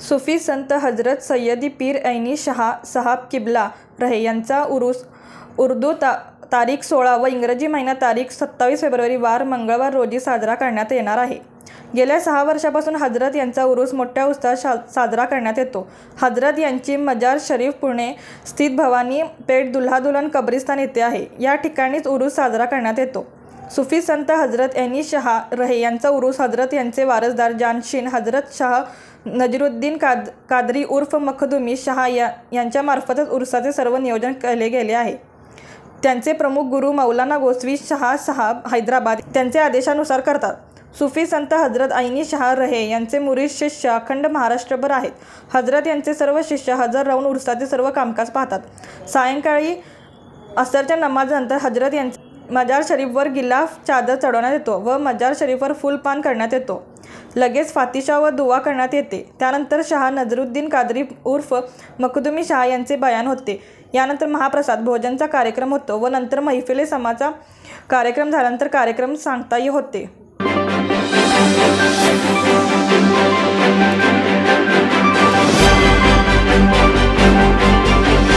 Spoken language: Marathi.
सुफी संत हजरत सय्यदी पीर ऐनी शाह साहब किबला रहे यांचा उरूस उर्दू तारीख 16 व इंग्रजी महिना तारीख 27 फेब्रुवारी वार मंगळवार रोजी साजरा करण्यात येणार आहे। गेल्या 6 वर्षापासून हजरत यांचा उरूस मोठ्या उत्साहात साजरा करण्यात येतो। हजरत यांची मजार शरीफ पुणे स्थित भवानी पेठ दुल्हा दुल्हन कब्रिस्तान येथे आहे। या ठिकाणीच उरूस साजरा करण्यात येतो। सुफी संत हजरत ऐनी शाह रहे यांचा उरूस हजरत यांचे वारसदार जानशीन हजरत शाह नजीरुद्दीन कादरी उर्फ मखदुमी शाह यांच्यामार्फतच उरुसाचे सर्व नियोजन केले गेले आहे। त्यांचे प्रमुख गुरु मौलाना गोसवी शाह साहब हैदराबाद त्यांचे आदेशानुसार करतात। सुफी संत हजरत ऐनी शाह रहे यांचे मुरीद शिष्य अखंड महाराष्ट्रभर आहेत। हजरत यांचे सर्व शिष्य हजर राहून उरुसाचे सर्व कामकाज पाहतात। सायंकाळी असरच्या नमाजनंतर हजरत यांचे मजार शरीफवर गिलाफ चादर चढवण्यात येतो व मजार शरीफवर फुलपान करण्यात येतो। लगेच फातिशा व दुवा करण्यात येते। त्यानंतर शाह नजरुद्दीन कादरी उर्फ मखदुमी शाह यांचे बयान होते। यानंतर महाप्रसाद भोजनचा कार्यक्रम होतो व नंतर मैफिले समाचा कार्यक्रम झाल्यानंतर कार्यक्रम सांगताही होते।